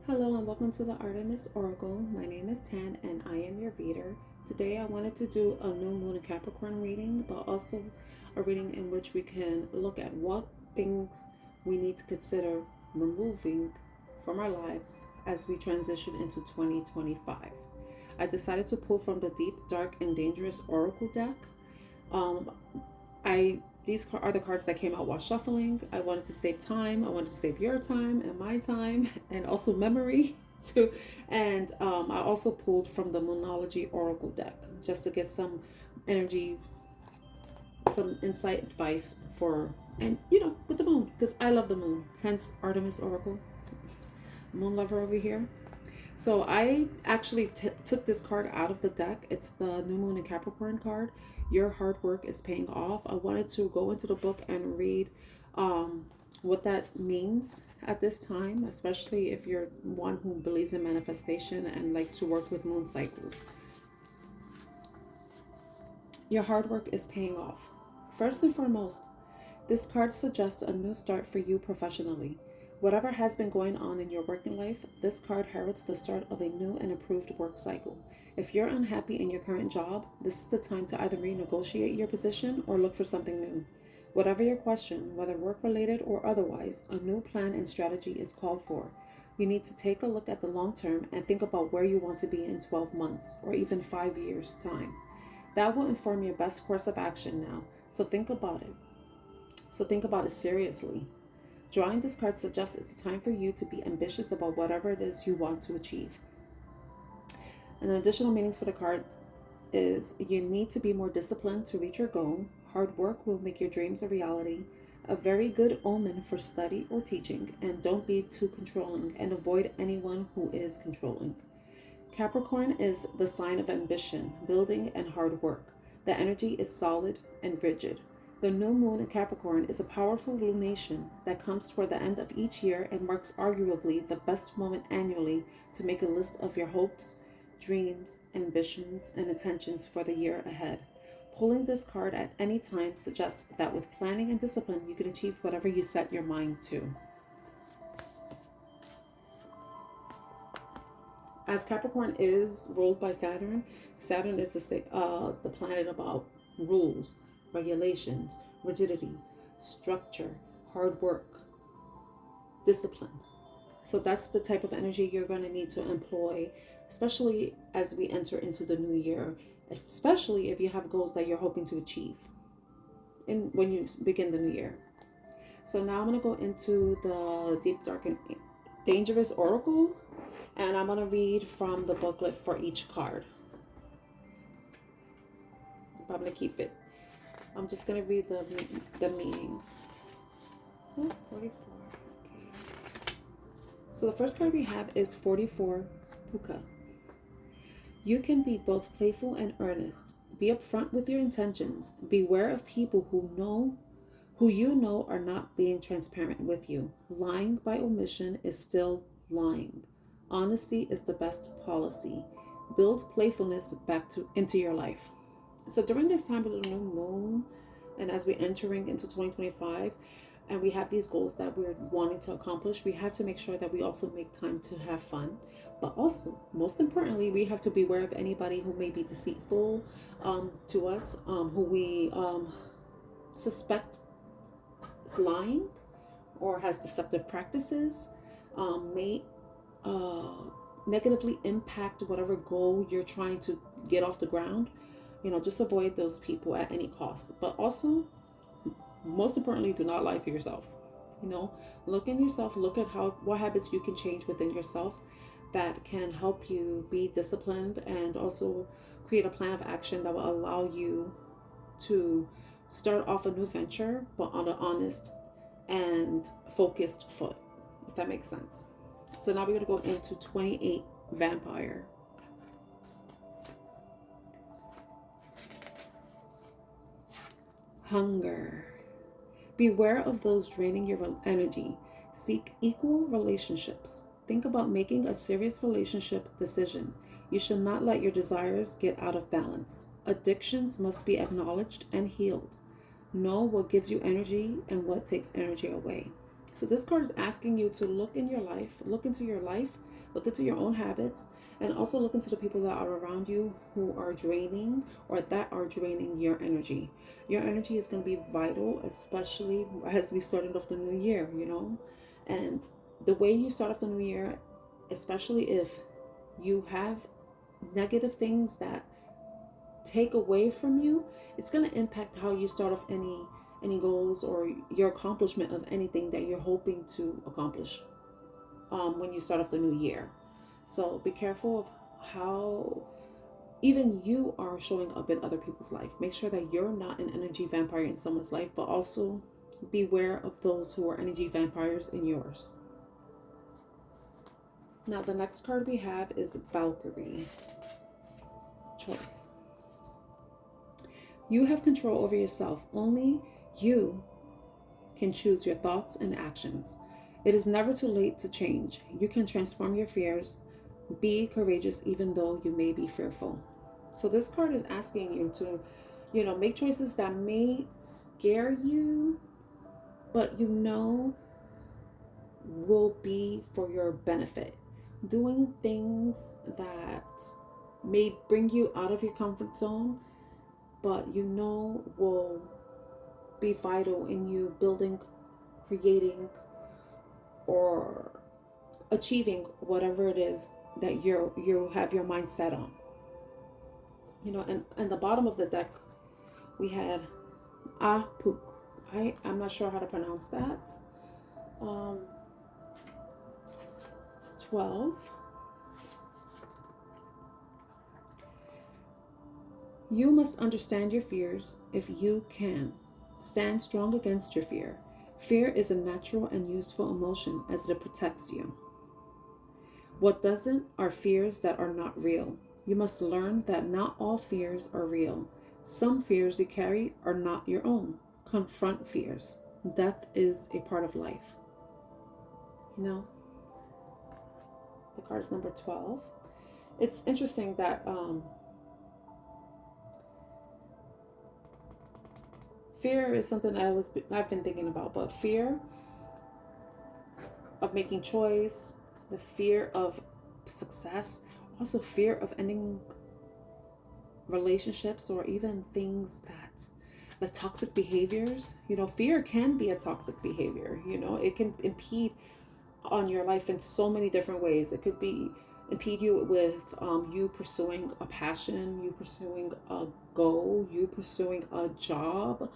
Hello and welcome to the Artemis Oracle. My name is Tan and I am your reader. Today I wanted to do a new moon and Capricorn reading, but also a reading in which we can look at what things we need to consider removing from our lives as we transition into 2025. I decided to pull from the Deep, Dark, and Dangerous Oracle deck. Um, I These are the cards that came out while shuffling. I wanted to save time. I wanted to save your time and my time, and also memory too. And I also pulled from the Moonology Oracle deck just to get some energy, some insight, advice for, and with the moon, because I love the moon. Hence Artemis Oracle, moon lover over here. So I actually took this card out of the deck. It's the New Moon and Capricorn card. Your hard work is paying off. I wanted to go into the book and read what that means at this time, especially if you're one who believes in manifestation and likes to work with moon cycles. Your hard work is paying off. First and foremost, this card suggests a new start for you professionally. Whatever has been going on in your working life, this card heralds the start of a new and improved work cycle. If you're unhappy in your current job, this is the time to either renegotiate your position or look for something new. Whatever your question, whether work related or otherwise, a new plan and strategy is called for. You need to take a look at the long term and think about where you want to be in 12 months or even 5 years' time. That will inform your best course of action now, so think about it. Seriously. Drawing this card suggests it's time for you to be ambitious about whatever it is you want to achieve. And the additional meanings for the card is you need to be more disciplined to reach your goal. Hard work will make your dreams a reality. A very good omen for study or teaching. And don't be too controlling and avoid anyone who is controlling. Capricorn is the sign of ambition, building, and hard work. The energy is solid and rigid. The new moon in Capricorn is a powerful lunation that comes toward the end of each year and marks arguably the best moment annually to make a list of your hopes, dreams, ambitions, and intentions for the year ahead. Pulling this card at any time suggests that with planning and discipline, you can achieve whatever you set your mind to. As Capricorn is ruled by Saturn, Saturn is the planet about rules, regulations, rigidity, structure, hard work, discipline. So that's the type of energy you're going to need to employ, especially as we enter into the new year, especially if you have goals that you're hoping to achieve when you begin the new year. So now I'm going to go into the Deep, Dark, and Dangerous Oracle, and I'm going to read from the booklet for each card. I'm going to keep it. I'm just going to read the meaning. Oh, 44. Okay. So the first card we have is 44, Puka. You can be both playful and earnest. Be upfront with your intentions. Beware of people who you know are not being transparent with you. Lying by omission is still lying. Honesty is the best policy. Build playfulness into your life. So during this time of the new moon, and as we're entering into 2025, and we have these goals that we're wanting to accomplish, we have to make sure that we also make time to have fun. But also, most importantly, we have to beware of anybody who may be deceitful to us, who we suspect is lying or has deceptive practices, may negatively impact whatever goal you're trying to get off the ground. Just avoid those people at any cost. But also, most importantly, do not lie to yourself. Look in yourself, look at what habits you can change within yourself that can help you be disciplined, and also create a plan of action that will allow you to start off a new venture, but on an honest and focused foot, if that makes sense. So now we're going to go into 28, Vampire. Hunger. Beware of those draining your energy. Seek equal relationships. Think about making a serious relationship decision. You should not let your desires get out of balance. Addictions must be acknowledged and healed. Know what gives you energy and what takes energy away. So this card is asking you to look in your life, look into your life, look into your own habits, and also look into the people that are around you who are draining or that are draining your energy. Your energy is going to be vital, especially as we started off the new year, you know? And the way you start off the new year, especially if you have negative things that take away from you, it's going to impact how you start off any goals or your accomplishment of anything that you're hoping to accomplish when you start off the new year. So be careful of how even you are showing up in other people's life. Make sure that you're not an energy vampire in someone's life, but also beware of those who are energy vampires in yours. Now the next card we have is Valkyrie. Choice. You have control over yourself. Only you can choose your thoughts and actions. It is never too late to change. You can transform your fears. Be courageous even though you may be fearful. So this card is asking you to, make choices that may scare you, but will be for your benefit. Doing things that may bring you out of your comfort zone, but will be vital in you building, creating, or achieving whatever it is that you have your mind set on. And the bottom of the deck we had Apuk. I'm not sure how to pronounce that. It's 12. You must understand your fears if you can. Stand strong against your fear. Fear is a natural and useful emotion as it protects you. What doesn't are fears that are not real. You must learn that not all fears are real. Some fears you carry are not your own. Confront fears. Death is a part of life. The card's number 12. It's interesting that fear is something I've been thinking about, but fear of making choice, the fear of success, also fear of ending relationships or even things that the toxic behaviors. Fear can be a toxic behavior. It can impede on your life in so many different ways. It could be impede you with you pursuing a passion, you pursuing a goal, you pursuing a job,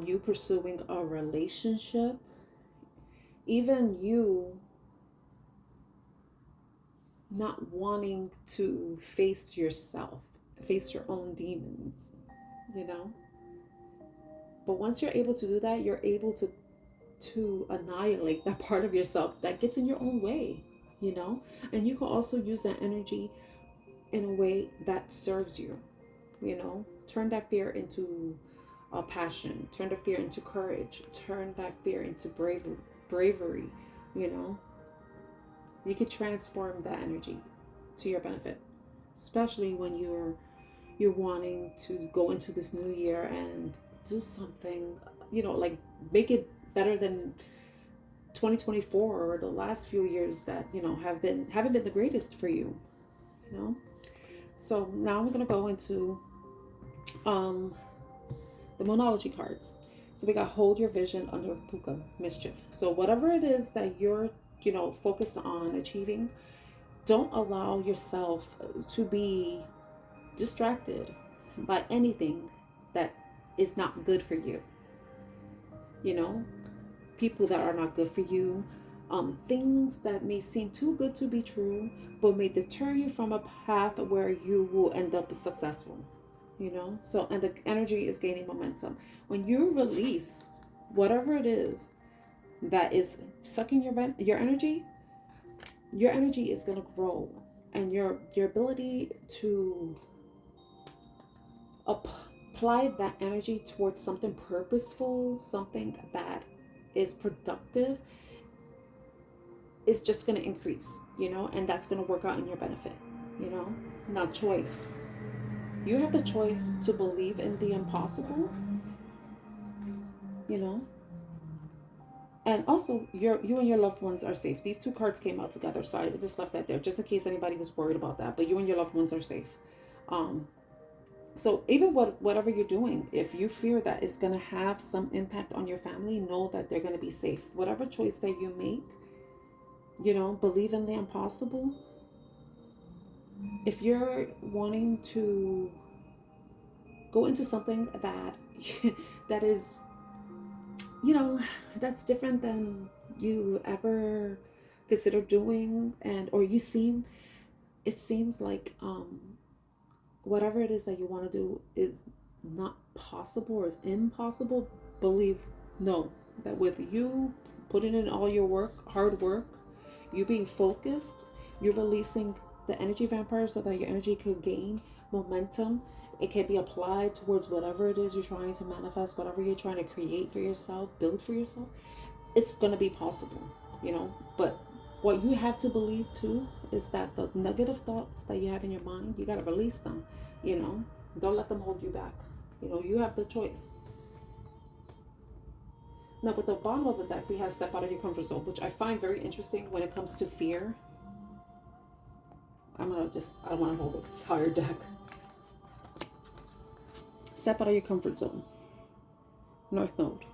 you pursuing a relationship, even you not wanting to face yourself, face your own demons, But once you're able to do that, you're able to annihilate that part of yourself that gets in your own way, And you can also use that energy in a way that serves you, Turn that fear into a passion, turn the fear into courage, turn that fear into bravery, You could transform that energy to your benefit, especially when you're wanting to go into this new year and do something, like make it better than 2024 or the last few years that haven't been the greatest for you. So now I'm gonna go into the Moonology cards. So we got Hold Your Vision under Puka Mischief. So whatever it is that you're focused on achieving, don't allow yourself to be distracted by anything that is not good for you. People that are not good for you, things that may seem too good to be true, but may deter you from a path where you will end up successful. So, and the energy is gaining momentum. When you release whatever it is that is sucking your energy is going to grow, and your ability to apply that energy towards something purposeful, something that is productive, is just going to increase, and that's going to work out in your benefit. Now, choice. You have the choice to believe in the impossible, And also, you and your loved ones are safe. These two cards came out together, so I just left that there just in case anybody was worried about that. But you and your loved ones are safe. Um, so even whatever you're doing, if you fear that it's gonna have some impact on your family, know that they're gonna be safe. Whatever choice that you make, believe in the impossible. If you're wanting to go into something that that is, you know, that's different than you ever consider doing, and or it seems like whatever it is that you want to do is not possible or is impossible, believe, no, that with you putting in all your work, hard work, you being focused, you're releasing the energy vampire so that your energy could gain momentum. It can be applied towards whatever it is you're trying to manifest, whatever you're trying to create for yourself, build for yourself. It's going to be possible, But what you have to believe too is that the negative thoughts that you have in your mind, you got to release them, Don't let them hold you back. You have the choice. Now, with the bottom of the deck, we have step out of your comfort zone, which I find very interesting when it comes to fear. I don't want to hold the entire deck. Step out of your comfort zone. North Node.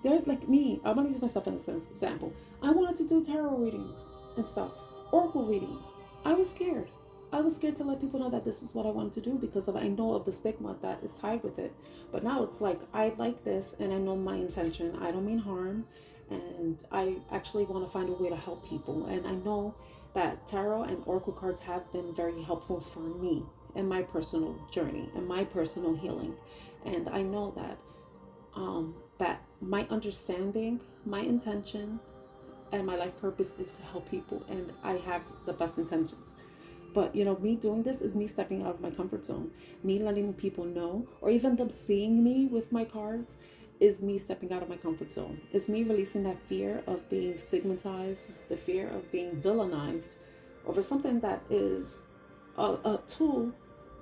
They're like me. I'm going to use myself as an example. I wanted to do tarot readings and stuff, oracle readings. I was scared. I was scared to let people know that this is what I wanted to do because I know of the stigma that is tied with it. But now it's like, I like this and I know my intention. I don't mean harm. And I actually want to find a way to help people. And I know that tarot and oracle cards have been very helpful for me in my personal journey and my personal healing. And I know that that my understanding, my intention, and my life purpose is to help people, and I have the best intentions. But me doing this is me stepping out of my comfort zone. Me letting people know, or even them seeing me with my cards, is me stepping out of my comfort zone. It's me releasing that fear of being stigmatized, the fear of being villainized over something that is a tool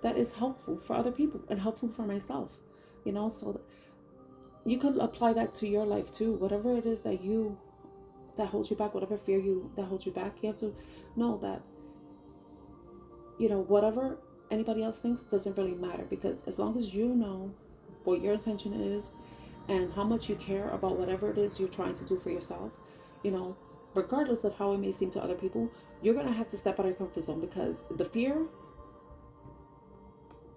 that is helpful for other people and helpful for myself. So you could apply that to your life too. Whatever it is that holds you back, whatever fear that holds you back, you have to know that whatever anybody else thinks doesn't really matter, because as long as you know what your intention is and how much you care about whatever it is you're trying to do for yourself, regardless of how it may seem to other people, you're gonna have to step out of your comfort zone, because the fear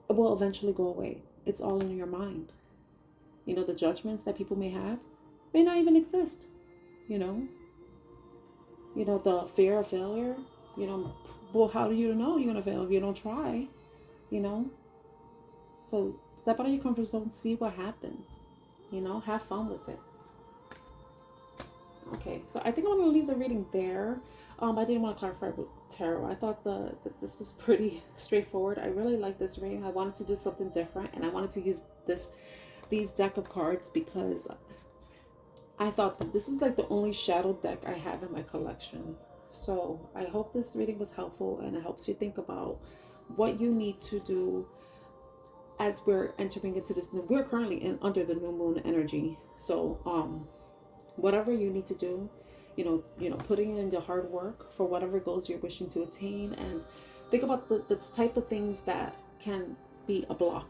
will eventually go away. It's all in your mind. The judgments that people may have may not even exist. The fear of failure, well, how do you know you're going to fail if you don't try? So step out of your comfort zone, see what happens, have fun with it. Okay, so I think I'm going to leave the reading there. I didn't want to clarify with tarot. I thought that this was pretty straightforward. I really like this reading. I wanted to do something different, and I wanted to use these deck of cards because I thought that this is like the only shadow deck I have in my collection. So I hope this reading was helpful and it helps you think about what you need to do as we're entering into this. We're currently under the new moon energy. So whatever you need to do, putting in the hard work for whatever goals you're wishing to attain, and think about the type of things that can be a block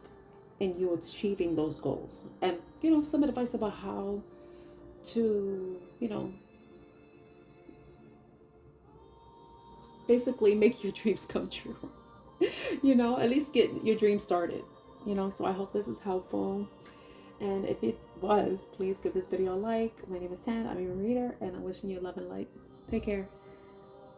in you achieving those goals, and some advice about how to basically make your dreams come true. At least get your dream started. So I hope this is helpful, and if it was, please give this video a like. My name is Tan. I'm your reader, and I'm wishing you love and light. Take care.